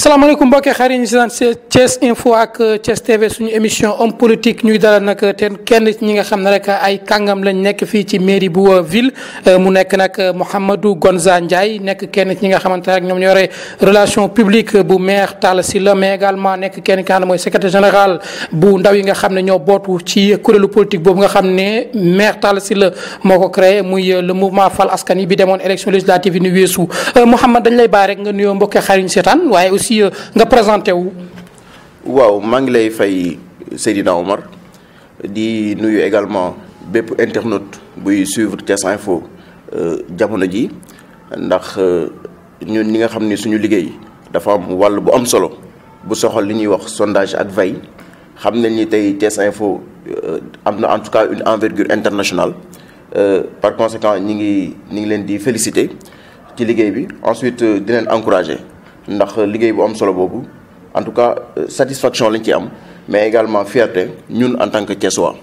salaamaaleykum mbokki xarit ñu si naan Thiès Info ak Thiès TV suñu émission homme politique ñuy dalal nag te kenn ñi nga xam ne rek ay kàngam lañ nekk fii ci mairie bu ville mu nekk nag Mouhamadou Gonza Ndiaye nekk kenn ñi nga xamante ne ñoom ñoo yore relation publique bu maire Talla Sylla mais également nekk kenn ki nga xam ne mooy secrétaire général bu ndaw yi nga xam ne ñoo bootu ci kuréelu politique boobu nga xam ne maire Talla Sylla moo ko créé muy le mouvement Fal Askan Wi bi demoon élection législative yi ni weesu Mouhamad dañ lay bàyyi rek nga nuyoo mbokki xarit ñu seetaan waaye aussi nga présenté wu. waaw maa ngi lay fay Seydina Omar di nuyu également bépp internaute buy suivre Thiès Info jamono ji ndax ñun ñi nga xam ni suñu liggéey dafa am wàll bu am solo bu soxal li ñuy wax sondage ak veille xam nañ ni tey Thiès Info am na en tout cas une envergure internationale par conséquent ñi ngi leen di féliciter ci liggéey bi ensuite di leen encourager. ndax liggéey bu am solo boobu en tout cas satisfaction lañ ci am mais également fierté ñun en tant que Thiessois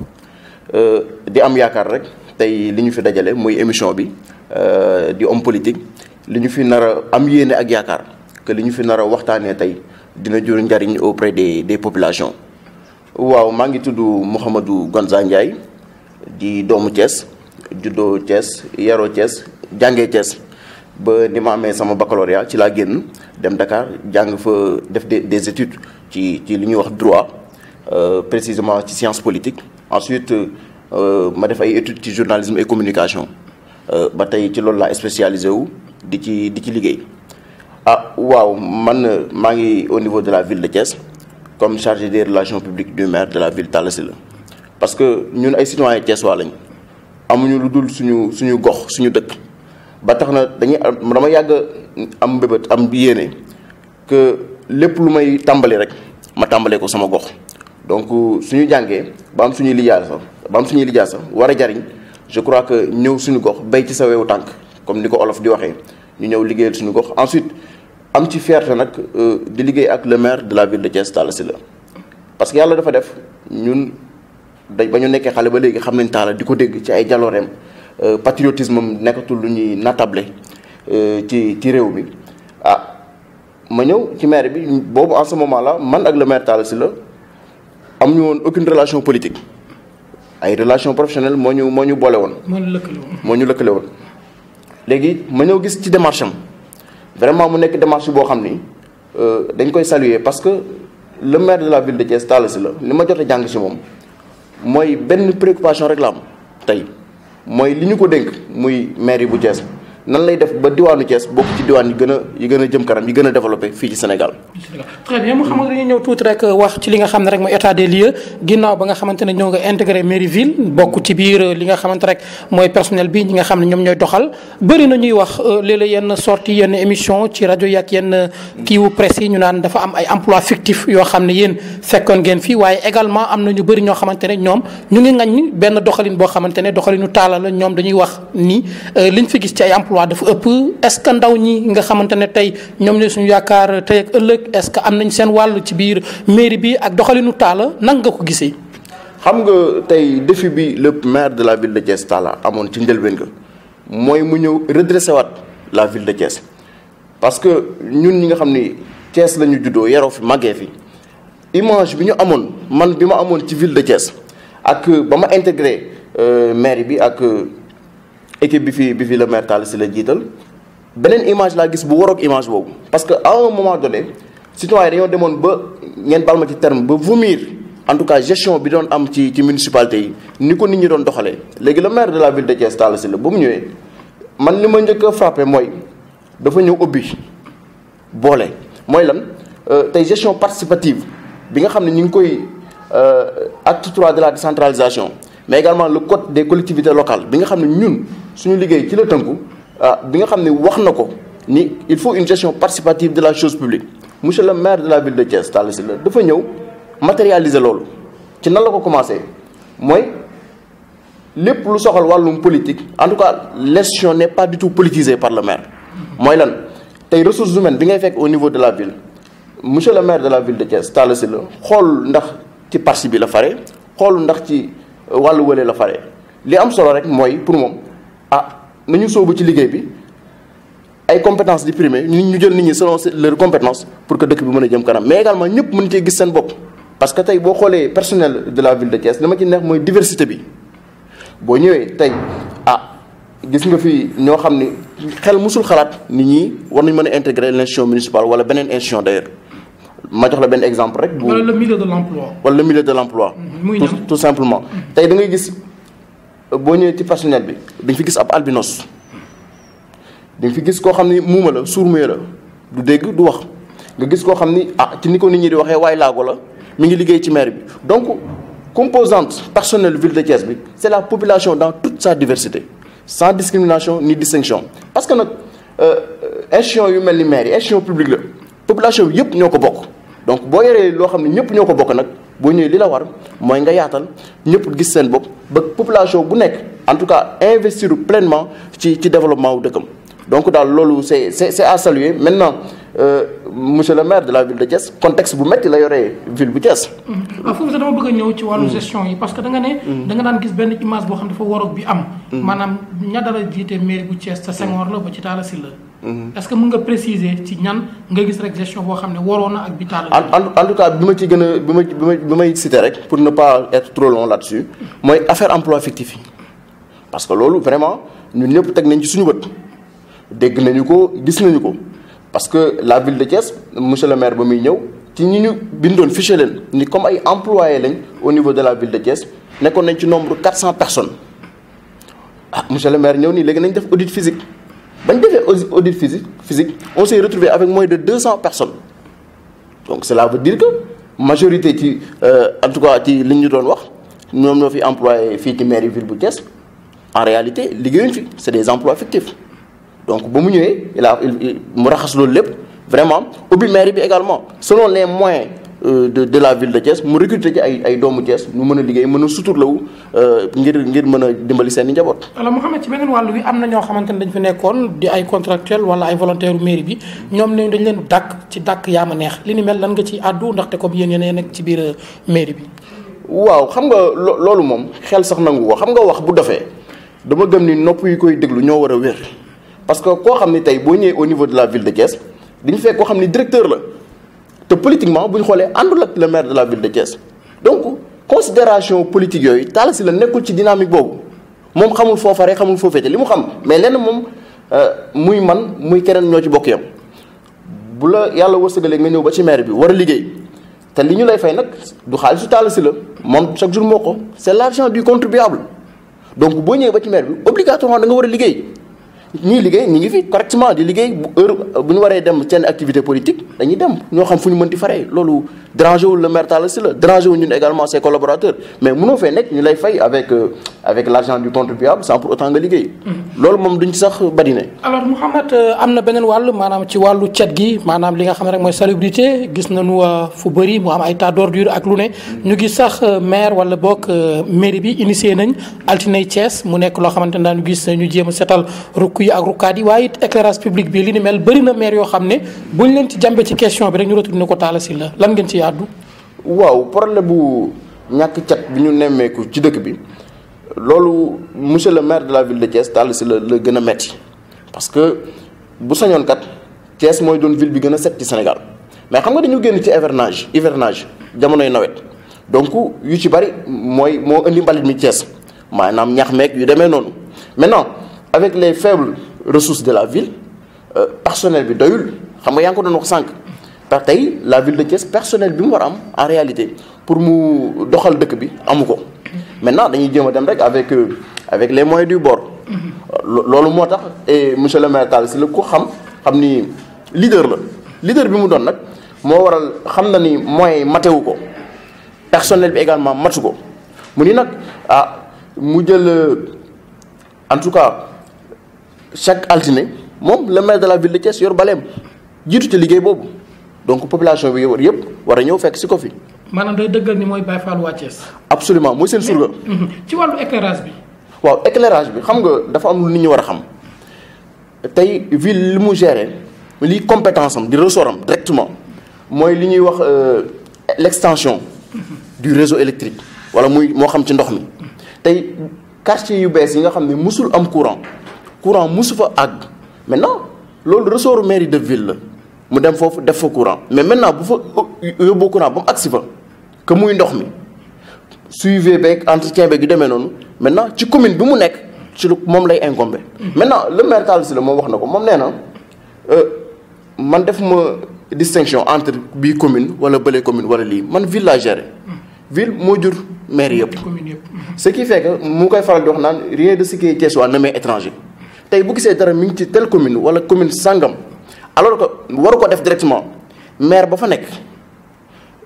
di am yaakaar rek tey li ñu fi dajale muy émission bi di homme politique li ñu fi nar a am yéene ak yaakaar que li ñu fi nar a waxtaanee tey dina jur njariñ auprès des populations. waaw maa ngi tudd Mouhamadou Gonza Ndiaye di doomu Thiès juddoo Thiès yaroo Thiès jàngee Thiès. ba ni ma amee sama baccalauréat ci laa génn dem Dakar jàng fa def des études ci li ñuy wax droit précisément ci science politique ensuite ma def ay études ci journalisme et communication ba tey ci loolu laa spécialisé wu di ci liggéey. waaw man maa ngi au niveau de la ville de Thiès comme chargé des relations publiques du maire de la ville Talla Sylla parce que ñun ay citoyens thiessois lañ amuñu lu dul suñu gox suñu dëkk. ba tax na dama yàgg am mbébét am yéene que lépp lu may tàmbali rek ma tàmbalee ko sama gox donc suñu jàngee ba am suñuy lijaasa war a jariñ je crois que ñëw suñu gox bay ci sa wewu tànk comme ni ko olof di waxee ñu ñëw liggéeyal suñu gox ensuite am ci fierté nag di liggéey ak le maire de la ville de Thiès Talla Sylla parce que yàlla dafa def ñun ba ñu nekkee xale ba léegi xam nañ Talla di ko dégg ci ay jalooreem patriotisme am nekkatul lu ñuy natable ci réew mi ma ñëw ci maire bi boobu en ce moment là man ak le maire Talla Sylla amuñu woon aucune relation politique ay relation professionnelle moo ñu boole woon. moo ñu lëkkale woon. léegi ma ñëw gis ci démarche am vraiment mu nekk démarche boo xam ni dañ koy saluer parce que le maire de la ville de Thiès Talla Sylla li ma jot a jàng ci moom mooy benn préoccupation rek la am tey. mooy li ñu ko dénk muy maire bu Thiès nan lay def ba diwaanu Thiès bokk ci diwaan yi gën a jëm kanam yi gën a développé fii ci Sénégal. très bien mu xam nga dañuy ñëw tuuti rek wax ci li nga xam ne rek mooy état des lieux ginnaaw ba nga xamante ne ñoo nga intégré mairie ville bokk ci biir li nga xamante rek mooy personnel bi ñi nga xam ne ñoom ñooy doxal bëri na ñuy wax léeg-léeg yenn sortie yenn émission ci rajo yi ak yenn kiiwu presse yi ñu naan dafa am ay emploi fictif yoo xam ne yéen fekkoon ngeen fii waaye également am na ñu bëri ñoo xamante ne ñoom ñu ngi ŋaññi benn doxalin boo xamante ne doxalinu Talla la ñoom dañuy wax ni liñ fi gis ci ay emploi dafa ëpp est-ce que ndaw ñi nga xamante ne tey ñoom ñooy suñu yaakaar tey ak ëllëg est-ce que am nañ seen wàll ci biir mairie bi ak doxalinu Talla nan nga ko gisee. xam nga tey défi bi le maire de la ville de Thiès Talla amoon ci njëlbeen ga mooy mu ñëw redressé waat la ville de Thiès parce que ñun ñi nga xam ni Thiès la ñu juddoo yaroo fi màggee fi image bi ñu amoon man bi ma amoon ci ville de Thiès ak ba ma intégré mairie bi ak. équipe bi fi le maire Talla Sylla jiital beneen image laa gis bu waroog image boobu parce que à un moment donné citoyen dañoo demoon ba ngeen baal ma ci terme ba vomir en tout cas gestion bi doon am ci municipalité yi ni ko nit ñi doon doxalee. léegi le maire de la ville de Thiès Talla Sylla ba mu ñëwee man li ma njëkk a frappé mooy dafa ñëw ubbi boole mooy lan tey gestion participative bi nga xam ne ñu ngi koy acte 3 de la décentralisation. mais également le code des collectivités locales bi nga xam ne ñun suñu liggéey ci la tënku bi nga xam ne wax na ko ni il faut une gestion participative de la chose publique monsieur le maire de la ville de Thiès Talla Sylla dafa ñëw matérialiser loolu ci nan la ko commencé mooy lépp lu soxal wàllum politique en tout cas l'estion n'est pas du tout politisée par le maire mooy lan tey ressources humaines bi ngay fekk au niveau de la ville monsieur le maire de la ville de Thiès Talla Sylla xool ndax ci parti bi la fare xool ndax ci wàllu wële la fare li am solo rek mooy pour moom nañu sóobu ci liggéey bi ay compétences di primer ñu jël nit ñi selon leurs compétences pour que dëkk bi mën a jëm kanam mais également ñëpp mën cee gis seen bopp. parce que tey boo xoolee personnel de la ville de Thiès li ma ci neex mooy diversité bi boo ñëwee tey gis nga fi ñoo xam ni xel musul xalaat nit ñi war nañ mën a intégrer l'institution municipale wala beneen institution d'ailleurs ma jox la benn exemple rek. wala le milieu de l'emploi. wala le milieu de l'emploi. tout simplement. tey da ngay gis boo ñëwee ci personnel bi dañ fi gis ab albinos dañ fi gis koo xam ni muuma la sourd-muet la du dégg du wax nga gis koo xam ni ci ni ko nit ñi di waxee waay laago la mi ngi liggéey ci maire bi donc composante personnelle ville de Thiès bi c'est la population dans toute sa diversité. sans discrimination ni distinction parce que nag institution yu mel ni maire yi institution publique la population bi yëpp ñoo ko bokk donc boo yoree loo xam ne ñëpp ñoo ko bokk nag boo ñëwee li la war mooy nga yaatal ñëpp gis seen bopp ba population bu nekk en tout cas investir pleinement ci développement wu dëkkam donc daal loolu c'est à saluer maintenant monsieur le maire de la ville de Thiès contexte bu metti la yoree ville bu Thiès. waaw foofu sax dama bëgg a ñëw ci wàllu gestion yi parce que da nga ne. da nga daan gis benn image boo xam ne dafa waroog bi am. maanaam ña dara jiite mairie bu Thiès te Senghor la ba ci Talla Sylla. est-ce que mën nga préciser ci ñan nga gis rek gestion boo xam ne waroon na ak bi Talla. en tout cas bi ma ci gën a bi may citer rek pour ne pas être trop long là-dessus mooy affaire emploi fictif yi parce que loolu vraiment ñun ñëpp teg nañ ci suñu bët dégg nañu ko gis nañu ko. parce que la ville de Thiès monsieur le maire ba muy ñëw ci ñi ñu bindoon fiché leen ni comme ay employés lañ au niveau de la ville de Thiès nekkoon nañ ci nombre 400 personnes monsieur le maire ñëw nii léegi nañ def audit physique bañ defee audit physique on s'est retrouvé avec moins de 200 personnes donc cela veut dire que majorité ci en tout cas ci li ñu doon wax ñoom ñoo fi employé fii ci mairie ville bu Thiès en réalité liggéeyuñ fi c'est des emplois fictifs. donc ba mu ñëwee mu raxas loolu lépp vraiment ubbi mairie bi également selon les moyens de la ville de Thiès mu recruter ci ay doomu Thiès ñu mën a liggéey mën a suturlawu ngir mën a dimbali seen i njaboot. alors Mouhamed ci beneen wàllu wi am na ñoo xamante ne dañ fi nekkoon di ay contractuels wala ay volontaires mairie bi ñoom ne dañ leen dàkk ci dàkk yaa ma neex li ni mel lan nga ci àddu ndaxte comme yéen yéen nekk ci biir mairie bi. waaw xam nga loolu moom xel sax nangu ko xam nga wax bu dofee dama gëm ni nopp yi koy déglu ñoo war a wér. parce que koo xam ni tey boo ñëwee au niveau de la ville de Thiès dañu fekk koo xam ni directeur la te politiquement bu ñu xoolee àndul ak le maire de la ville de Thiès donc considération politique yooyu Talla Sylla nekkul ci dynamique boobu moom xamul foo faree xamul foo féete li mu xam mais lenn moom muy man muy keneen ñoo ci bokk yam bu la yàlla wërsëgalee nga ñëw ba ci maire bi war a liggéey te li ñu lay fay nag du xaalisu Talla Sylla moom chaque jour moo ko c'est l'argent du contribuable donc boo ñëwee ba ci maire bi obligatoirement da nga war a liggéey. ñii liggéey ñi ngi fi correctement di liggéey bu heure bu ñu waree dem seen activité politique dañuy dem ñoo xam fu ñu mën di faree loolu dérangé wul le maire Talla Sylla dérangé wul ñun également ses collaborateurs mais mënoo fee nekk ñu lay fay avec l'argent du contribuable sans pour autant nga liggéey. loolu moom duñ ci sax badine. alors Mouhamed am na beneen wàll maanaam ci wàllu cet gi maanaam li nga xam ne rek mooy salubrité gis nañu fu bëri mu am ay tas d'ordure ak lu ne ñu gis sax maire wala boog mairie bi initié nañ Altinay Thiès mu nekk loo xamante ne dañu gis ñu jéem a setal rukk yi ak rukkaat yi waaye it éclairage public bi li ni mel bëri na maire yoo xam ne buñ leen ci jàmbe ci question bi rek ñu retourné ko Talla Sylla lan ngeen ci yàddu. waaw problème bu ñàkk cat bi ñu nemmeeku ci dëkk bi loolu monsieur le maire de la ville de Thiès Talla Sylla la gën a metti parce que bu sañoon kat Thiès mooy doon ville bi gën a set ci Sénégal mais xam nga dañu génn ci hivernage jamonoy nawet donc yu ci bari mooy moo indi mbalit mi Thiès maanaam ñax meeg yu demee noonu maintenant avec les faibles ressources de la ville personnel bi doyul xam nga yaa ngi ko doon wax sànq par tey la ville de Thiès personnel bi mu war a am en réalité pour mu doxal dëkk bi amu ko maintenant dañuy jéem a dem rek avec les moyens du bord loolu moo tax et monsieur le maire Talla Sylla ku xam ni leader bi mu doon nag moo waral xam na ni moyens matewu ko personnel bi également matu ko mu ni nag mu jël en tout cas chaque altine moom le maire de la ville de Thiès yor baleem jiitu ci liggéey boobu donc population bi yëpp war a ñëw fekk si ko fi. maanaam day dëggal ni mooy Baye Fall waa Thiès. absolument mooy seen surga. ci wàllu éclairage bi. waaw éclairage bi xam nga dafa am lu nit ñi war a xam tey ville li mu gérer li compétence am di ressort am directement mooy li ñuy wax l'extension du réseau électrique wala moo xam ci ndox mi tey quartier yu bees yi nga xam ne musul am courant musu fa àgg maintenant loolu ressort mairie de ville la mu dem foofu def fa courant mais maintenant bu fa yóbboo courant ba mu agsi fa que muy ndox mi suivi beeg entretien beeg yu demee noonu maintenant ci commune bi mu nekk ci moom lay incombé. maintenant le maire Talla Sylla moom wax na ko moom nee na man def ma distinction entre bii commune wala bële commune wala lii man ville laa géré ville moo jur maire yëpp. ce qui fait que mu koy faral di wax naan rien de ce qui est thiessois ne m'est étranger tey bu gisee dara mi ngi ci telle commune wala commune sangam alors que waru ko def directement maire ba fa nekk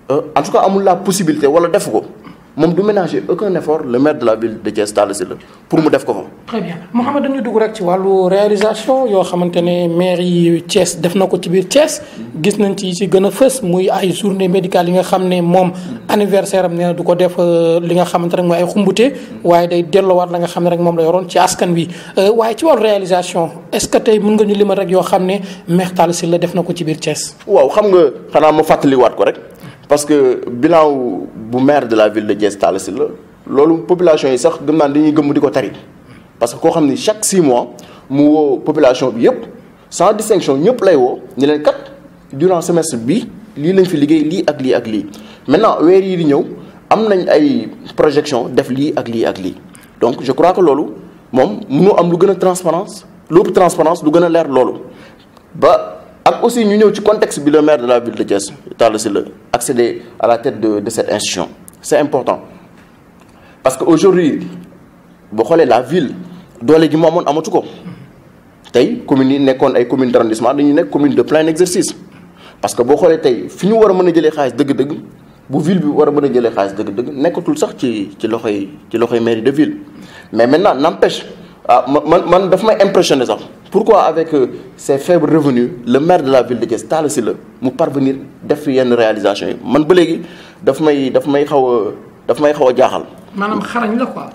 en tout cas amul la possibilité wala def ko moom du ménager aucun effort le maire de la ville de Thiès Talla Sylla pour mu def ko fa. très bien Mouhamed dañuy dugg rek ci wàllu réalisation yoo xamante ne maire yi Thiès def na ko ci biir Thiès gis nañ ci gën a fës muy ay journée médicale yi nga xam ne moom anniversaire am nee na du ko def li nga xamante rek mooy ay xumbute waaye day delloowaat la nga xam ne rek moom la yoroon ci askan wi waaye ci wàllu réalisation est-ce que tey mën nga ñu limal rek yoo xam ne maire Talla Sylla def na ko ci biir Thiès. waaw xam nga xanaa ma fàttaliwaat ko rek. parce que bilan bu maire de la ville de Thiès Talla Sylla loolu population yi sax gëm naa dañuy gëmm di ko tari parce que koo xam ni chaque 6 mois mu woo population bi yëpp sans distinction ñëpp lay woo ñu leen kat durant semestre bi lii lañ fi liggéey lii ak lii ak lii maintenant weer yi di ñëw am nañ ay projection def lii ak lii ak lii donc je crois que loolu moom mënu am lu gën a transparence lu ëpp transparence lu gën a leer loolu ba ak aussi ñu ñëw ci contexte bi le maire de la ville de Thiès Talla Sylla accéder à la tête de cette institution c'est important parce que aujourd'hui boo xoolee la ville doole gi mu amoon amatu ko tey communes yi nekkoon ay communes d'arrondissement dañuy nekk commune de plein exercice parce que boo xoolee tey fi ñu war a mën a jëlee xaalis dëgg-dëgg bu ville bi war a mën a jëlee xaalis dëgg-dëgg nekkatul sax ci loxoy mairie de ville mais maintenant n'empêche man daf may impressionné sax pourquoi avec ces faibles revenus le maire de la ville de Thiès Talla Sylla mu parvenir def yenn réalisation yi man ba léegi daf may xaw a jaaxal. maanaam xarañ la quoi.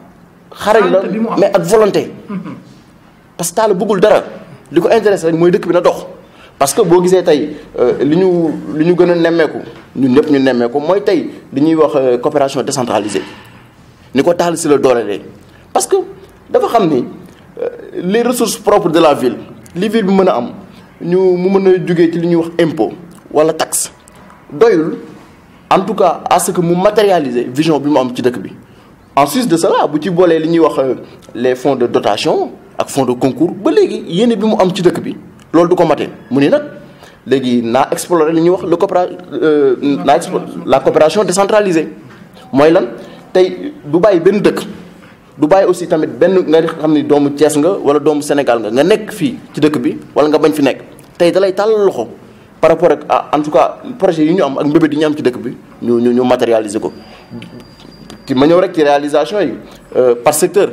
xarañ la mais ak volonté. parce que Talla bëggul dara li ko intéressé rek mooy dëkk bi na dox. parce que boo gisee tey li ñu gën a nemmeeku ñun ñëpp ñu nemmeeku mooy tey li ñuy wax coopération décentralisée ni ko Talla Sylla doolelee parce que dafa xam ni. les ressources propres de la ville li ville bi mën a am mu mën a jógee ci li ñuy wax impôt wala taxe doyul en tout cas à ce que mu matérialiser vision bi mu am ci dëkk bi en sus de cela bu ci boolee li ñuy wax les fonds de dotation ak fonds de concours ba léegi yéene bi mu am ci dëkk bi loolu du ko matee mu ni nag léegi naa explorer li ñuy wax la coopération décentralisée mooy lan tey du bàyyi benn dëkk du bàyyi aussi tamit benn nga xam ni doomu Thiès nga wala doomu Sénégal nga nekk fii ci dëkk bi wala nga bañ fi nekk tey dalay tàllal loxo par rapport ak en tout cas projet yi ñu am ak mbébét yi ñu am ci dëkk bi ñu matérialiser ko. ci ma ñëw rek ci réalisation yi par secteur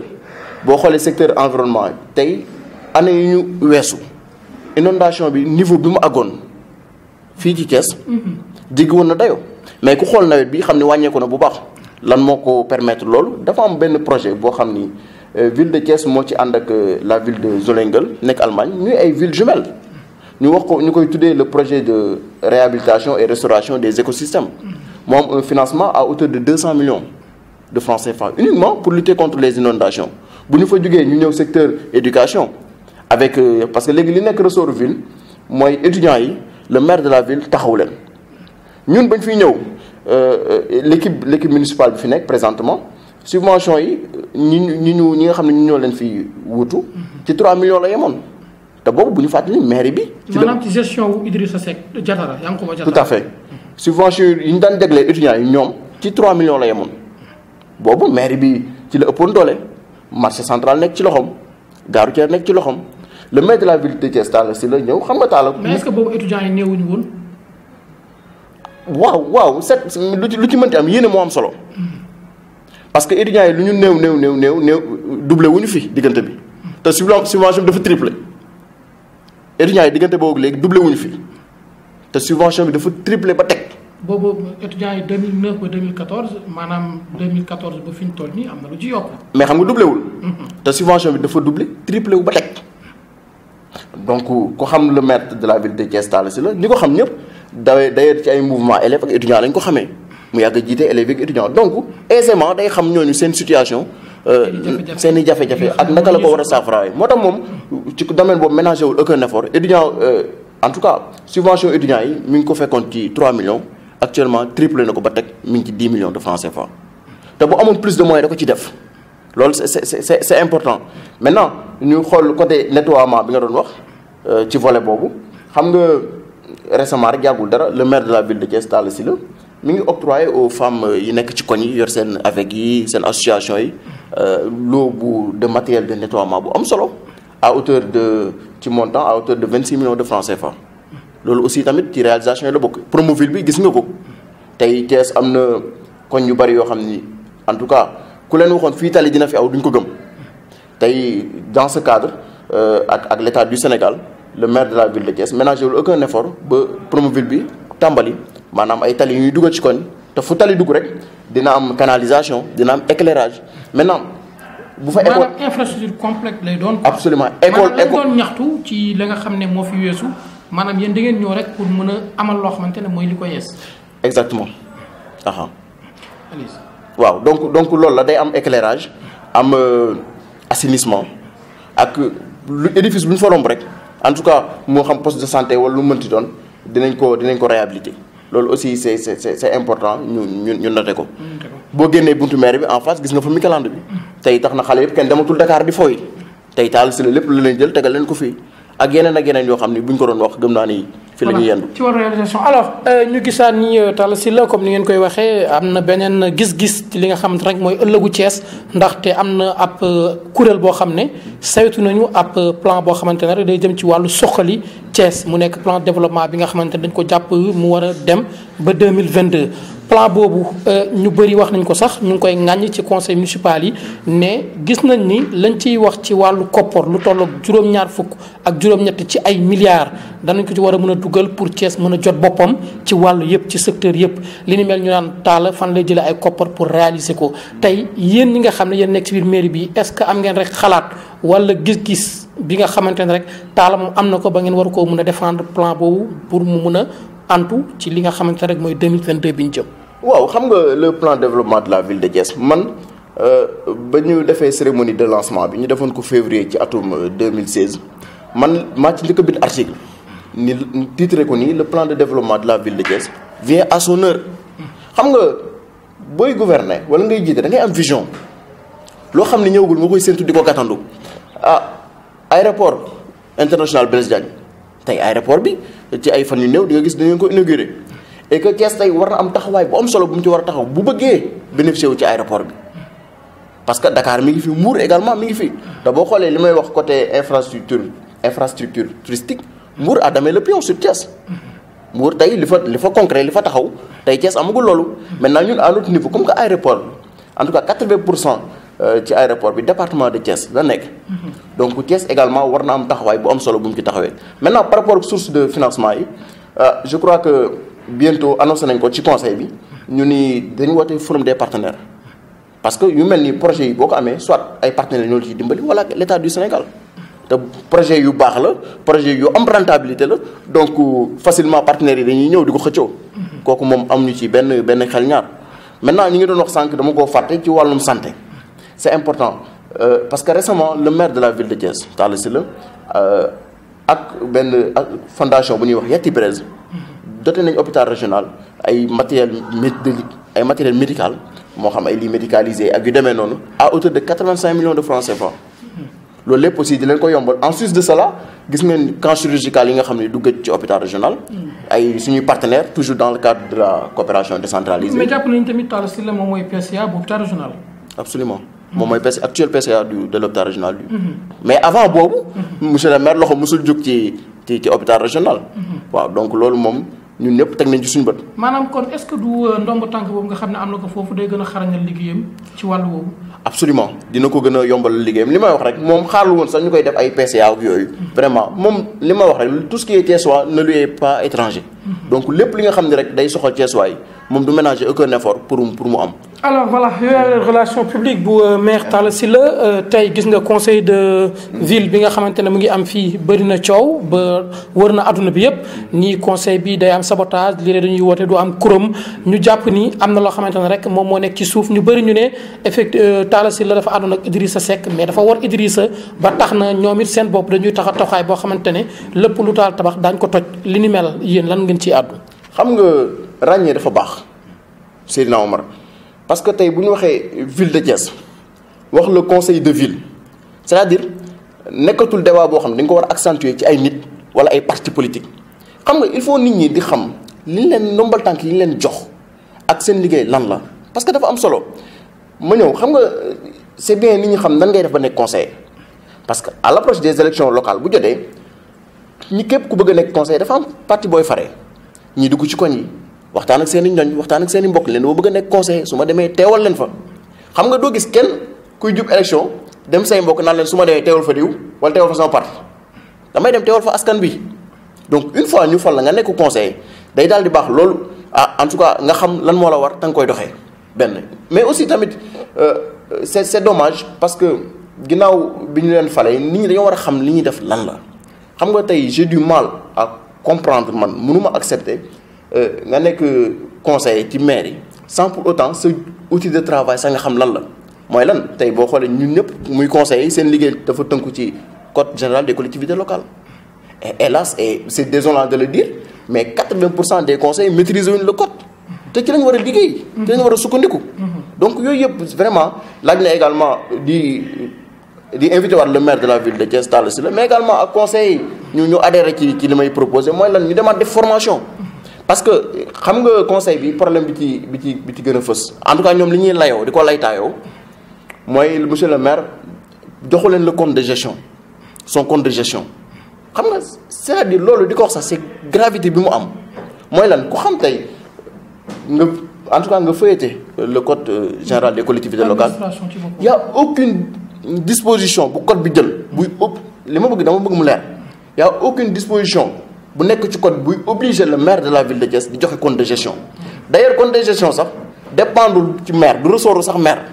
boo xoolee secteur environnement tey année yi ñu weesu inondation bi niveau bi mu àggoon fii ci Thiès. jéggi woon na dayoo mais ku xool nawet bi xam ne wàññeeku na bu baax. lan moo ko permettre loolu dafa am benn projet boo xam ni ville de Thiès moo ci ànd ak la ville de Zolengel nekk Allemagne ñuy ay villes jumelles ñu wax ko ñu koy tuddee le projet de réhabilitation et restauration des écosystèmes moo am un financement à hauteur de 200 millions de francs CFA uniquement pour lutter contre les inondations bu ñu fa jógee ñu ñëw secteur éducation avec parce que léegi li nekk ressort ville mooy étudiants yi le maire de la ville taxaw leen ñun bañ fiy ñëw l'équipe municipale bi fi nekk présentement subvention yi ñi nga xam ne ñu ñoo leen fi wutu ci 3 millions la yemoon te boobu bu ñu fàttali mairie bi. maanaam ci gestion wu Idrissa Seck Diatara Yankhoba Diatara. tout à fait subvention yi ñu daan jagleel étudiants yi ñoom ci 3 millions la yemoon boobu mairie bi ci la ëppoon doole marché central nekk ci loxoom gare routière nekk ci loxoom le maire de la ville de Thiès Talla Sylla ñëw xam nga Talla. mais est-ce que boobu étudiants yi néewuñu woon. waaw lu ci mënti am yéene moo am solo parce que étudiants yi lu ñu néew doublé wu ñu fi diggante bi te subvention bi dafa triplé étudiants yi diggante boobu léegi doublé wu ñu fi te subvention bi dafa triplé ba teg. boobu étudiants yi 2009 ba 2014 maanaam 2014 ba fi ñu toll nii am na lu ci yokk. mais xam nga doublé wul. te subvention bi dafa doublé triplé wu ba teg donc ko xam le maire de la ville de Thiès Talla Sylla ñi ko xam ñëpp. d'ailleurs ci ay mouvement élèves ak étudiants lañ ko xamee mu yàgg a jiite élèves ak étudiants donc aisément day xam ñooñu seen situation seen i jafe-jafe ak naka la ko war a saafaraay moo tax moom ci domaine boobu ménagé wul aucun effort étudiant en tout cas subvention étudiants yi mi ngi ko fekkoon ci 3 millions actuellement triplé na ko ba teg mi ngi ci 10 millions de francs CFA te bu amoon plus de moyens da ko ci def loolu c'est important maintenant ñu xool côté nettoiement bi nga doon wax ci volet boobu xam nga récemment rek yàggul dara le maire de la ville de Thiès Talla Sylla mi ngi octroyé aux femmes yi nekk ci koñ yi yor seen avec yi seen association yi lot de matériel de nettoiement bu am solo à hauteur de ci montant à hauteur de 26 millions de francs CFA loolu aussi tamit ci réalisation yi la bokk Promoville bi gis nga ko tey Thiès am na koñ yu bari yoo xam ni en tout cas ku leen waxoon fii tali dina fi aw duñ ko gëm tey dans ce cadre ak l'État du Sénégal le maire de la ville de Thiès ménagé wul aucun effort ba Promoville bi tàmbali maanaam ay tali yu ñuy dugal ci koñ te fu tali dugg rek dina am canalisation dina am éclairage maintenant bu fa école maanaam infrastructure complète lay doon. absolument école doon ñaxtu ci la nga xam ne moo fi weesu maanaam yéen da ngeen ñëw rek pour mën a amal loo xamante ne mooy li ko yees. exactement aha waaw donc loolu la day am éclairage am assainissement ak lu édifice bu ñu fa romb rek en tout cas moo xam poste de santé wala lu mënti doon dinañ ko réhabiliter loolu aussi c'est important ñu noté ko. boo génnee buntu maire bi en face gis nga fa Michelande bi. tey tax na xale yëpp kenn dematul Dakar di fooy tey Talla Sylla lépp lu leen jël tegal leen ko fii ak yeneen yoo xam ni buñ ko doon wax gëm naa ni. fi la ñuy yendu ci wàllu réalisation alors ñu gisaat ni Talla Sylla comme ni ngeen koy waxee am na beneen gis-gis ci li nga xamante rek mooy ëllëgu Thiès ndaxte am na ab kuréel boo xam ne saytu nañu ab plan boo xamante ne rek day jëm ci wàllu soxali Thiès mu nekk plan développement bi nga xamante ne dañ ko jàpp mu war a dem ba 2022. plan boobu ñu bëri wax nañ ko sax ñu ngi koy ŋàññ ci conseil municipal yi ne gis nañ ni lañ ciy wax ci wàllu koppor lu toll ak juróom-ñaar fukk ak juróom-ñett ci ay milliards danañ ko ci war a mën a dugal pour Thiès mën a jot boppam ci wàllu yëpp ci secteur yëpp li ni mel ñu naan Talla fan lay jëlee ay koppor pour réaliser ko tey yéen ñi nga xam ne yéen nekk ci biir mairie bi est-ce que am ngeen rek xalaat wala gis-gis bi nga xamante ne rek Talla moom am na ko ba ngeen war koo mën a défendre plan boobu pour mu mën a antu ci li nga xamante ne rek mooy 2022 bi ñu jëm. waaw xam nga le plan de développement de la ville de Thiès man ba ñu defee cérémonie de lancement bi ñu defoon ko février ci atum 2016 man maa ci njëkk a bind article ni titré ko nii le plan de développement de la ville de Thiès vient à son heure. xam nga booy gouverner wala ngay jiite da ngay am vision loo xam ne ñëwagul nga koy séntu di ko gàttandu aéroport international Blaise Diagne tey aéroport bi ci ay fan yu néew di nga gis dañu ko inauguré. et que Thiès tey war na am taxawaay bu am solo bu mu ci war a taxaw bu bëggee bénéficier wu ci aéroport bi parce que Dakar mi ngi fi Mbour également mi ngi fi te boo xoolee li may wax côté infrastructure touristique Mbour a damé le pion sur Thiès. Mbour tey li fa concret li fa taxaw tey Thiès amagul loolu. maintenant ñun à notre niveau comme que aéroport en tout cas 80% ci aéroport bi département de Thiès la nekk. donc Thiès également war na am taxawaay bu am solo bu mu ci taxawee maintenant par rapport ak source de financement yi je crois que. bientôt annoncé nañ ko ci conseil bi ñu ni dañu woote forum des partenaires parce que yu mel ni projet yi boo ko amee soit ay partenaires ñoo la ciy dimbali wala l'État du Sénégal te projet yu baax la projet yu am rentabilité la donc facilement partenaires yi dañuy ñëw di ko xëccoo kooku moom amuñu ci benn xel ñaar maintenant ñi ngi doon wax sànq dama koo fàtte ci wàllum santé c'est important parce que récemment le maire de la ville de Thiès Talla Sylla ak benn fondation bu ñuy wax Yati Braise doté nañ hôpital régional ay matériel médical moo xam ay lits médicalisés ak yu demee noonu à hauteur de 85 millions de francs CFA loolu lépp aussi di leen ko yombal en sus de cela gis ngeen camp chirurgical yi nga xam ne du gëj ci hôpital régional ay suñuy partenaires toujours dans le cadre de la coopération décentralisée. mais jàpp nañu tamit Talla Sylla moom mooy PCA bu hôpital régional. absolument moom mooy actuel PCA de l'hôpital régional du mais avant boobu monsieur le maire loxo mosul jóg ci hôpital régional waaw donc loolu moom ñun ñëpp teg nañ ci suñu bët. maanaam kon est-ce que du ndomb tànk boobu nga xam ne am na ko foofu day gën a xarañal liggéeyam ci wàllu woowu. absolument dina ko gën a yombal liggéeyam li may wax rek moom xaarul woon sax ñu koy def ay PCA ak yooyu. vraiment moom li ma wax rek tout ce qui est thiessois ne lui est pas étranger. donc lépp li nga xam ne rek day soxal thiessois yi moom du ménager aucun effort pour mu am. alors voilà yooyu relation publique bu maire Talla Sylla tey gis nga conseil de ville bi nga xamante ne mu ngi am fii bëri na coow ba wër na adduna bi yëpp nii conseil bi day am sabotage lii dañuy woote du am kuréel ñu jàpp ni am na loo xamante ne rek moom moo nekk ci suuf ñu bëri ñu ne effectivement Talla Sylla dafa àndoon ak Idrissa Seck mais dafa war Idrissa ba tax na ñoom it seen bopp dañuy taxawaay boo xamante ne lépp lu taal tabax daañu ko toj li ni mel yéen lan ngeen ciy àddu. xam nga ràññee dafa baax Seydina Omar. parce que tey bu ñu waxee ville de Thiès wax le conseil de ville c'est-à-dire nekkatul débat boo xam ne dañ ko war a accentuer ci ay nit wala ay parti politique xam nga il faut nit ñi di xam li leen ndombal tànk yi ñu leen jox ak seen liggéey lan la parce que dafa am solo ma ñëw xam nga c'est bien nit ñi xam nan ngay def ba nekk conseiller parce que à l'approche des élections locales bu jotee ñi képp ku bëgg a nekk conseiller dafa am parti booy faree ñi dugg ci koñ yi waxtaan ak seen i ñoñ waxtaan ak seen i mbokk leen dama bëgg a nekk conseiller su ma demee teewal leen fa xam nga doo gis kenn kuy jub élection dem say mbokk naan leen su ma demee teewal fa diw wala teewal fa sama parti damay dem teewal fa askan bi donc une fois ñu fal la nga nekk conseiller day daal di baax loolu en tout cas nga xam lan moo la war te nga koy doxee benn mais aussi tamit c'est dommage parce que ginnaaw bi ñu leen falee nit ñi dañoo war a xam li ñuy def lan la xam nga tey j'ai du mal à comprendre man mënuma accepter nga nekk conseiller ci maire yi sans pour autant sa outil de travail sax nga xam lan la mooy lan tey boo xoolee ñun ñëpp muy conseiller c'est liggéey dafa tënku ci code général des collectivités locales et hélas et c'est désolant de le dire mais 80% des conseillers maîtriser wuñ le code te ci lañ war a liggéey ci lañ war a sukkandiku donc yooyu yëpp vraiment laaj na également di invité waat le maire de la ville de Thiès Talla Sylla mais également ak conseil ñu adhéré ci li may proposé mooy lan ñu demaat def formation parce que xam nga conseil bi problème bi ci gën a fës en tout cas ñoom li ñuy layoo di ko laytaayoo mooy monsieur le maire joxu leen le compte de gestion son compte de gestion xam nga c'est-à-dire loolu di ko wax sax c'est gravité bi mu am mooy lan ku xam tey nga en tout cas nga feuilleté le code général des collectivités locales il y a aucune disposition bu code bi jël buy li ma bëgg dama bëgg mu leer il y a aucune disposition bu nekk ci code buy obliger le maire de la ville de Thiès di joxe compte de gestion d'ailleurs compte de gestion sax dépendul ci maire du ressort sax maire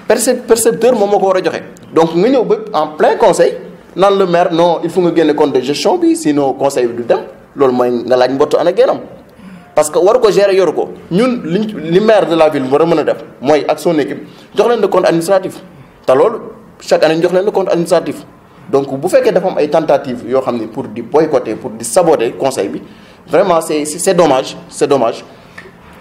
percepteur moom moo ko war a joxe donc nga ñëw ba en plein conseil naan le maire non il faut nga génne compte de gestion bi sinon conseil bi du dem loolu mooy nga laaj mbottu ana génnam parce que waru ko gérer yoru ko ñun li maire de la ville war a mën a def mooy ak son équipe jox leen le compte administratif te loolu chaque année ñu jox leen le compte administratif donc bu fekkee dafa am ay tentatives yoo xam ne pour di boycotter pour di saboter conseil bi vraiment c'est dommage c'est dommage.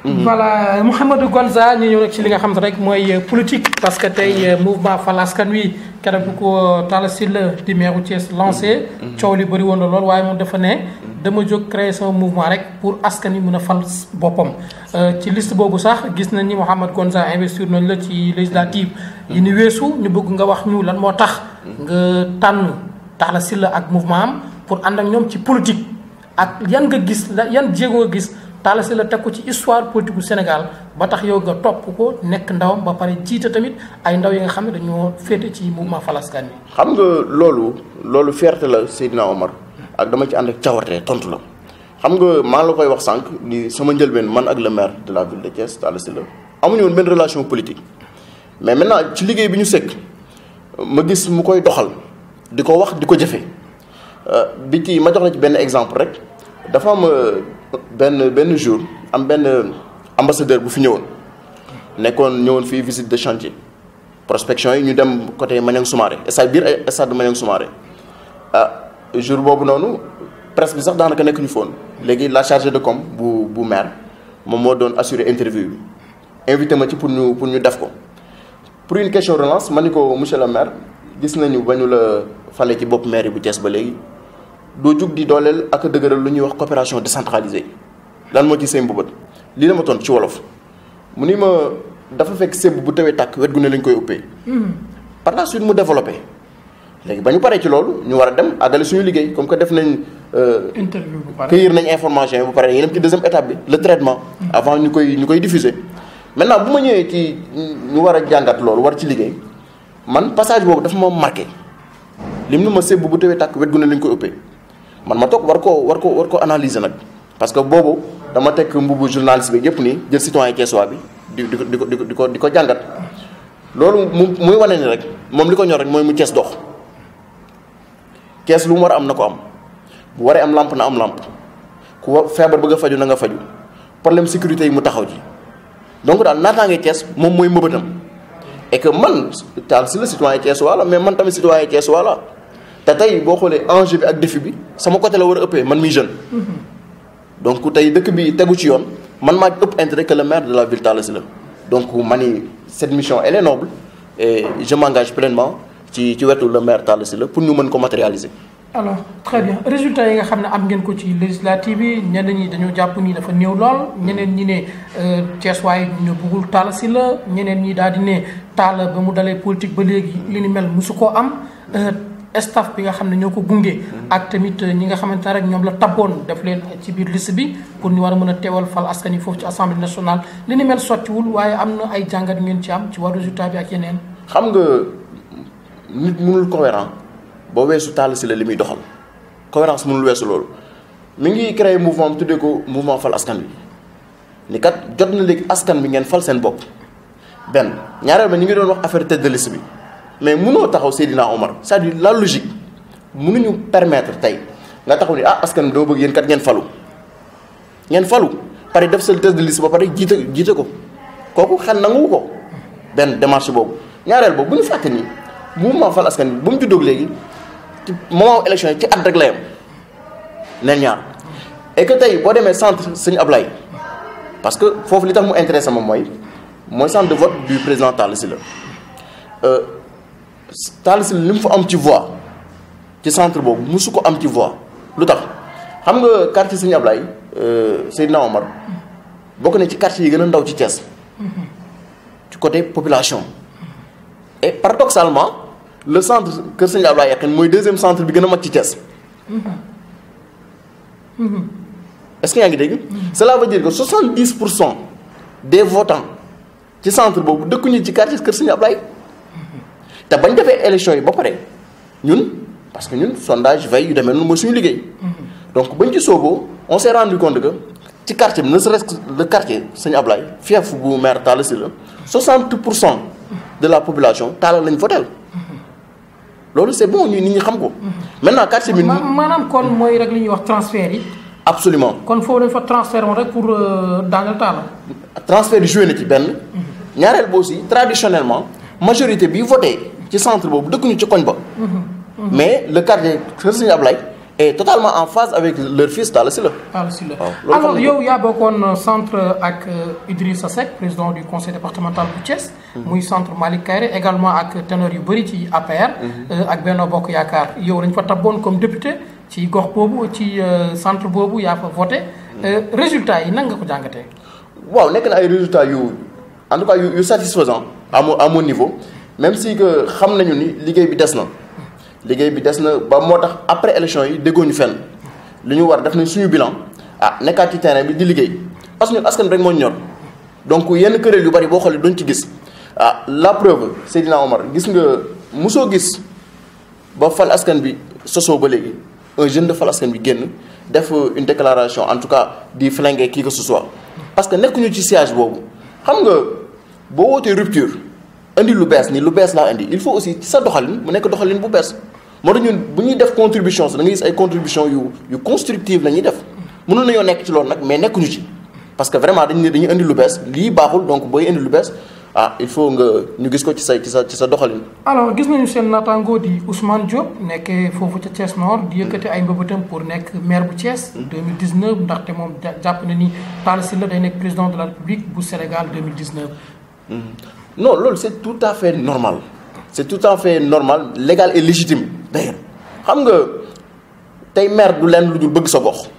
voilà Mouhamadou Gonza ñu ñëw rek ci li nga xam ne rek mooy politique parce que tey mouvement Fal Askan Wi keroog bu ko Talla Sylla di maire Thiès lancé. coow li bëri woon na lool waaye moom dafa ne dama jóg créer sama mouvement rek pour askan wi mën a fal boppam. ci liste boobu sax gis nañ ni Mouhamadou Gonza investir nañ la ci législative yi ni weesu ñu bëgg nga wax ñu lan moo tax. nga tànn Talla Sylla ak mouvement am pour ànd ak ñoom ci politique ak yan nga gis yan jéego nga gis. Talla Sylla teg ko ci histoire politique bu Sénégal ba tax yow nga topp ko nekk ndawam ba pare jiite tamit ay ndaw yi nga xam ne dañoo féete ci mouvement Fal Askan Wi. xam nga loolu fierté la Seydina Omar ak dama ci ànd ak cawarte tontu la xam nga maa la koy wax sànq ni sama njëlbeen man ak le maire de la ville de Thiès Talla Sylla amuñu woon benn relation politique mais maintenant ci liggéey bi ñu sekk ma gis mu koy doxal di ko wax di ko jëfee bi ci ma jox la ci benn exemple rek dafa am. benn jour am benn ambassadeur bu fi ñëwoon fii visite de chantier prospection yi ñu dem côté Maniang Soumaré stade Maniang Soumaré jour boobu noonu presse bi sax daanaka nekk ñu foon léegi la chargée de com bu maire moom moo doon assurer interview bi invité ma ci pour ñu def ko pour une question relance ma ni ko monsieur le maire gis nañu ba ñu la fale ci bopp maire bu Thiès ba léegi doo jug di dooleel ak dëgëral lu ñuy wax coopération décentralisée lan moo ci seen mbëbët lii la ma tontu ci wolof mu ni ma dafa fekk sébb bu tawee tàkk wet gu ne lañ koy uppee. par la suite mu développé léegi ba ñu paree ci loolu ñu war a dem àggale suñu liggéey comme que def nañ. interview bu pare cueillir nañ information yi bu pare yéen ci deuxième étape bi le traitement. avant ñu koy diffuser. maintenant bu ma ñëwee ci ñu war a jàngat loolu war ci liggéey man passage boobu dafa ma marqué lim na ma sébb bu tawee tàkk wet gu ne lañ koy uppee. man ma toog war koo analyser nag parce que boobu dama teg mbubu journaliste bi yëpp nii jël citoyen Thiessois bi di ko jàngat loolu muy wane ni rek moom li ko ñor rek mooy mu Thiès dox Thiès lu mu war a am na ko am bu waree am lampe na am lampe ku feebar bëgg a faju na nga faju problème sécurité yi mu taxaw ji donc daal naataange Thiès moom mooy mëbëtam et que man Talla Sylla citoyen Thiessois la mais man tamit citoyen Thiessois la te tey boo xoolee enjeu bi ak défi bi sama côté la war a ëppee man miy jeune donc tey dëkk bi tegu ci yoon man maa ëpp intérêt que le maire de la ville Talla Sylla donc ma ni cette mission elle est noble et je m'engage pleinement ci wetu le maire Talla Sylla pour ñu mën ko matérialiser. alors très bien résultat yi nga xam ne am ngeen ko ci législative yi ñenn ñi dañoo jàpp ni dafa néew lool ñeneen ñi ne Thiessois yi ñu bëggul Talla Sylla ñeneen ñi daal di ne Talla ba mu dalee politique ba léegi li ni mel mosu koo am staff bi nga xam ne ñoo ko gunge. ak tamit ñi nga xamante ne rek ñoom la tabboon def leen ci biir liste bi pour ñu war a mën a teewal fal askan yi foofu ci assemblée nationale li ni mel sottiwul waaye am na ay jàngat ngeen ci am ci wàllu résultat bi ak yeneen. xam nga nit mënul cohérent boo weesu Talla Sylla li muy doxal cohérence mënul weesu loolu mi ngi créé mouvement am tuddee ko mouvement fal askan bi ni kat jot na léegi askan bi ngeen fal seen bopp benn ñaareel ba ñu ngi doon wax affaire tête de liste bi mais mënoo taxaw Seydina Omar c'est-à-dire la logique mënuñu permettre tey nga taxaw ni askan bi doo bëgg yéen kat ngeen falu pare def sa tête de liste ba pare jiite ko kooku xel nanguwu ko benn démarche boobu ñaareel boobu bu ñu fàtte ni mouvement fal askan bi ba mu juddóog léegi ci moment élection yi ci at rek la yam neen ñaar et que tey boo demee centre Sëñ Ablaye parce que foofu li tax mu intéressé ma mooy centre de vote du président Talla Sylla Talla Sylla li mu fa am ci voix ci centre boobu musu ko am ci voix lu tax xam nga quartier Sëñ Ablaye Seydina Omar bokk na ci quartier yi gën a ndaw ci Thiès ci côté population et paradoxalement le centre Kër Sëñ Ablaye Yakhine mooy deuxième centre bi gën a mag ci Thiès est-ce que yaa ngi dégg cela veut dire que 70% des votants ci centre boobu dëkkuñu ci quartier Kër Sëñ Ablaye te bañ defee élection yi ba pare ñun parce que ñun sondage veille yu demee noonu mooy suñu liggéey donc bañ ci sooboo on s'est rendu compte que ci quartier bi ne serait-ce que le quartier Sëñ Ablaye fief bu maire Talla Sylla 60% de la population Talla lañ votel loolu c'est bon ñu nit ñi xam ko. maintenant quartier bi. maanaam kon mooy rek li ñuy wax transfert yi. absolument kon foofu dañ fa transfert woon rek pour daaneel Talla. transfert yi joué na ci benn. ñaareel ba aussi traditionnellement majorité bi voté ci centre boobu dëkkuñu ci koñ ba. mais le quartier Kër Sëñ Ablaye est totalement en phase avec leur fils Talla Sylla. Talla Sylla alors yow yaa bokkoon centre ak Idrissa Seck président du conseil départemental bu Thiès. muy centre Malick Kayré également ak ténor yu bëri ci APR. ak Benno Bokk Yaakaar yow dañ fa tabboon comme député ci gox boobu ci centre boobu yaa fa voté résultats yi nan nga ko jàngatee. waaw nekk na ay résultats yu en tout cas yu satisfaisant à mon niveau même si que xam nañu ni liggéey bi des na. liggéey bi des na ba moo tax après élection yi déggoo ñu fenn li ñu war def nañ suñu bilan nekkaat ci terrain bi di liggéey parce que ñun askan rek moo ñu ñor donc yenn kuréel yu bari boo xoolee duñ ci gis la preuve Seydina Omar gis nga mosoo gis ba fal askan bi sosoo ba léegi un jeune de fal askan bi génn def une déclaration en tout cas di flinguer qui que ce soit parce que nekkuñu ci siège boobu xam nga boo wootee rupture indi lu bees ni lu bees laa indi il faut aussi ci sa doxalin mu nekk doxalin bu bees moo tax ñun bu ñuy def contribution da nga gis ay contribution yu constructive la ñuy def mënoon nañoo nekk ci loolu nag mais nekkuñu ci parce que vraiment dañuy indi lu bees lii baaxul donc booy indi lu bees il faut nga ñu gis ko ci sa doxalin. alors gis nañu seen naataango di Ousmane Diop nekkee foofu ca Thiès Nord di yëkkati ay mbëbëtam pour nekk maire bu Thiès 2019 ndaxte moom jàpp na ni Talla Sylla day nekk président de la République bu Sénégal 2019. non loolu c'est tout à fait normal c'est tout à fait normal légal et légitime d'ailleurs xam nga tey maire du lenn lu dul bëgg sa gox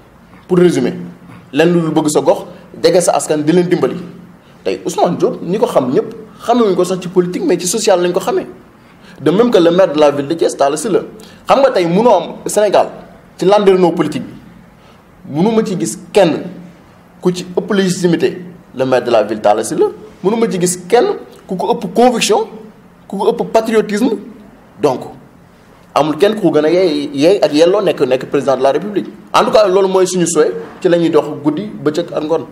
pour résumer lenn lu dul bëgg sa gox jege sa askan di leen dimbali tey Ousmane Diop ñi ko xam ñëpp xamewuñu ko sax ci politique mais ci social lañ ko xamee de même que le maire de la ville de Thiès Talla Sylla xam nga tey mënoo am Sénégal ci landerneau politique bi mënuma ci gis kenn ku ci ëpp légitimité le maire de la ville Talla Sylla mënuma ci gis kenn ku ko ëpp conviction ku ko ëpp patriotisme donc amul kenn ku gën a yeey ak yelloo nekk président de la république en tout cas loolu mooy suñu souhait ci la ñuy dox guddi bëccëg ak ngoon.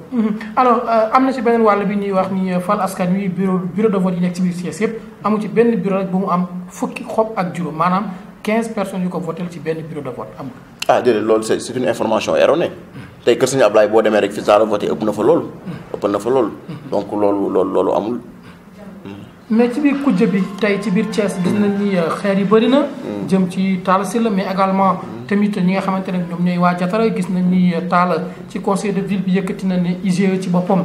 alors am na ci beneen wàll bi ñuy wax ni fal askan wi bureau de vote yi nekk ci biir Thiès yëpp amu ci benn bureau rek bu mu am fukki xob ak juróom maanaam 15 personnes yu ko voté ci benn bureau de vote amul. ah déedéet loolu c'est une information erronée tey kër Sëñ Ablaye boo demee rek fi saa la voté ëpp na fa loolu. donc loolu amul. mais ci biir kujje bi tey ci biir Thiès gis nañ ni xeer yi bëri na. jëm ci Talla Sylla mais également tamit ñi nga xamante ne ñoom ñooy waa Jatara gis nañ ni Talla ci conseil de ville bi yëkkati na ne IGE ci boppam.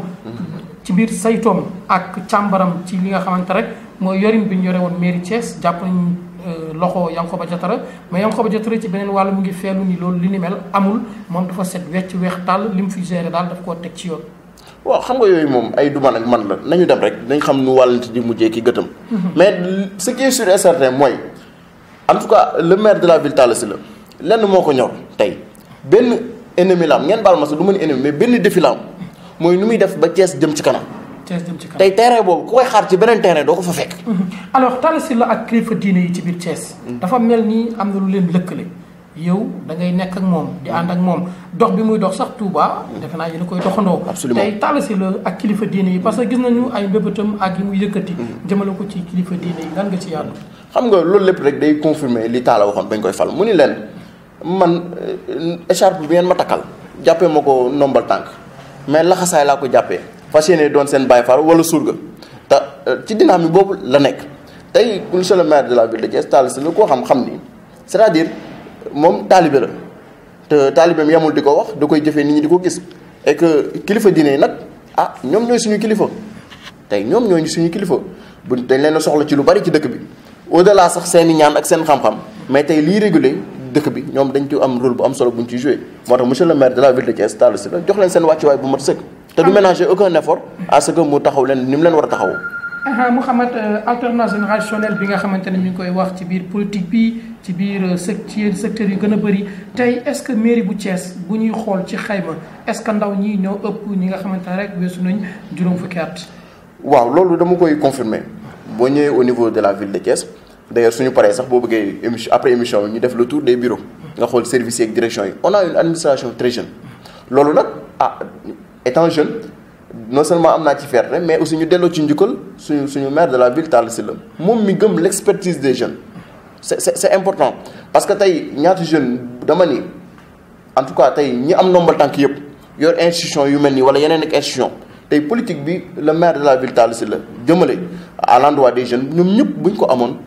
ci biir saytoom ak càmbaram ci li nga xamante rek mooy yorin bi ñu yore woon mairie Thiès jàpp nañ loxo Yankhoba Diattara mais Yankhoba Diattara ci beneen wàll mu ngi feelu ni loolu li ni mel amul moom dafa set wecc weex tàll li mu fi géré daal daf koo teg ci yoon. waaw xam nga yooyu moom ay du man ak man la nañu dem rek dañ xam nu wàllante di mujjee ki gëtam. mais ce qui est sûr et certain mooy en tout cas le maire de la ville Talla Sylla lenn moo ko ñor tey benn ennemi la am ngeen baal ma sax du ma ni ennemi mais benn défi la am mooy nu muy def ba Thiès jëm ci kanam. tey terrain boobu ku koy xaar ci beneen terrain doo ko fa fekk. alors Talla Sylla ak kilifa diine yi ci biir Thiès. dafa mel ni am na lu leen lëkkale. yow da ngay nekk ak moom di ànd ak moom dox bi muy dox sax Touba defe naa yéen a koy doxandoo. absolument tey Talla Sylla ak kilifa diine yi parce que gis nañu ay mbébétam ak yi muy yëkkati. jëmale ko ci kilifa diine yi lan nga ci yàlla. xam nga loolu lépp rek day confirmer li Talla waxoon bañ koy fal mu ni leen man écharpe bi ngeen ma takkal jàppee ma ko ndombal tànk mais laxasaay laa ko jàppee fas yéene doon seen baay far wala surga te ci dynamique boobu la nekk tey monsieur le maire de la ville de Thiès Talla Sylla koo xam ni c'est-à-dire. moom taalibe la te taalibeem yamul di ko wax da koy jëfee nit ñi di ko gis et que kilifa diine yi nag ñoom ñooy suñu kilifa tey ñoom ñooy suñu kilifa bu dañ leen a soxla ci lu bari ci dëkk bi au delà sax seen i ñaan ak seen xam-xam mais tey liy réguler dëkk bi ñoom dañ ci am rôle bu am solo bu ñu ciy joué moo tax monsieur le maire de la ville de Thiès Talla Sylla jox leen seen wàccuwaay bu mat sëkk te du ménager aucun effort à ce que mu taxaw leen ni mu leen war a taxawoo. Mouhamed alternance générationnelle bi nga xamante ne ñu ngi koy wax ci biir politique bi ci biir secteur yu gën a bëri tey est-ce que mairie bu Thiès bu ñuy xool ci xayma est-ce que ndaw ñi ñoo ëpp ñi nga xamante ne rek weesu nañ juróom fukki at. waaw loolu dama koy confirmer boo ñëwee au niveau de la ville de Thiès d'ailleurs suñu paree sax boo bëggee après émission bi ñu def le tour des bureaux nga xool services ak direction yi on a une administration très jeune loolu nag étant jeune. non seulement am naa ci fierté mais aussi ñu delloo ci njukkal suñu maire de la ville Talla Sylla moom mi gëm l'expertise des jeunes c'est important parce que tey ñaata jeune dama ni en tout cas tey ñi am ndombal tànk yëpp yor institution yu mel nii wala yeneen ak institution tey politique bi le maire de la ville Talla Sylla jëmale à l'endroit des jeunes ñoom ñëpp buñ ko amoon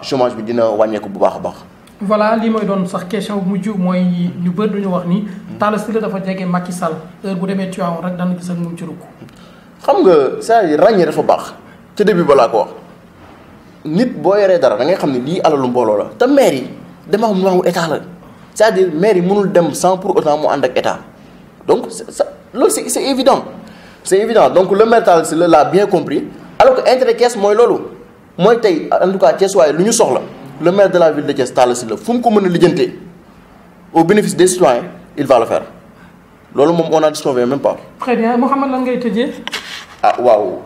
chômage bi dina wàññeeku bu baax a baax. voilà lii mooy doon sax question bu mujj mooy ñu bëri duñu wax ni Talla Sylla dafa jege Macky Sall heure bu demee Tivaouane rek dana gis ak moom ci rukk. xam nga c'est ràññee dafa baax ci début ba laa ko wax nit boo yoree dara da ngay xam ne lii alalu mbooloo la te maire yi dama xam maamu état la c'est-à-dire maire yi mënul dem sans pour autant mu ànd ak état donc loolu c'est évident donc le maire Talla Sylla l'a bien compris alors que intérêt Thiès mooy loolu mooy tey en tout cas Thiès waaye lu ñu soxla le maire de la ville de Thiès Talla Sylla fu mu ko mën a lijjantee au bénéfice des citoyens il va le faire loolu moom on a disconvient même pas. très bien Mouhamed lan ngay tëjee. waaw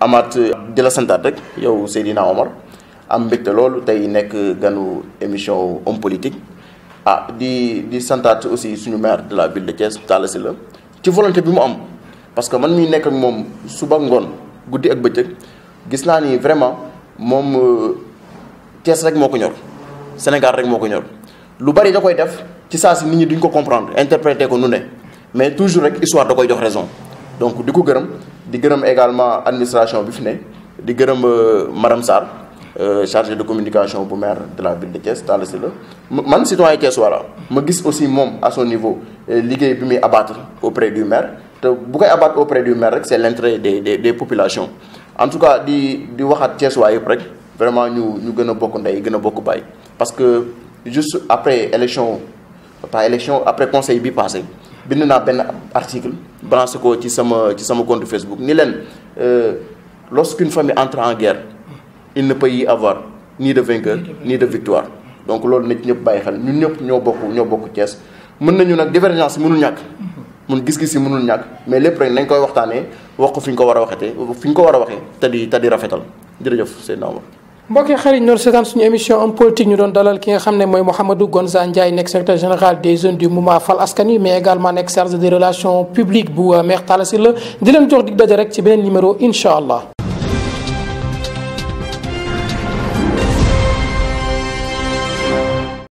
Amath di la santaat rek yow Seydina Omar am mbégte loolu tey nekk ganu émission homme politique di santaat aussi suñu maire de la ville de Thiès Talla Sylla ci volonté bi mu am parce que man miy nekk ak moom suba ngoon guddi ak bëccëg gis naa ni vraiment moom Thiès rek moo ko ñor Sénégal rek moo ko ñor lu bari da koy def ci saa si nit ñi duñ ko comprendre interpréter ko nu ne mais toujours rek histoire da koy jox raison donc di ko gërëm di gërëm également administration bi fi ne di gërëm madame Sarr chargée de communication bu maire de la ville de Thiès Talla Sylla man citoyen Thiès wala ma gis aussi moom à son niveau liggéey bi muy abattre auprès du maire te bu koy abattre auprès du maire rek c'est l'intérêt des populations en tout cas di waxaat Thiès waa yëpp rek vraiment ñu gën a bokk ndey gën a bokk baay parce que juste après après conseil bi passé bind naa benn article balancé ko ci sama compte Facebook ni leen lorsqu'une famille entre en guerre il ne peut y avoir ni de vainqueur ni de victoire donc loolu nit ñëpp bàyyi xel ñun ñëpp ñoo bokk Thiès mën nañu nag divergence mënul ñàkk mun gis-gis yi mënul ñàkk mais lépp rek nañ koy waxtaanee wax ko fi ñu ko war a waxee te di rafetal jërëjëf Seydina Omar mbokk yi xarit ñoo seetaan suñu émission homme politique ñu doon dalal ki nga xam ne mooy Mouhamadou Gonza Ndiaye nekk secrétaire général des jeunes du mouvement Fal Askan Wi mais également nekk chargé des relations publiques bu Maître Talla Sylla di leen jox dig daje rek ci beneen numéro incha allah.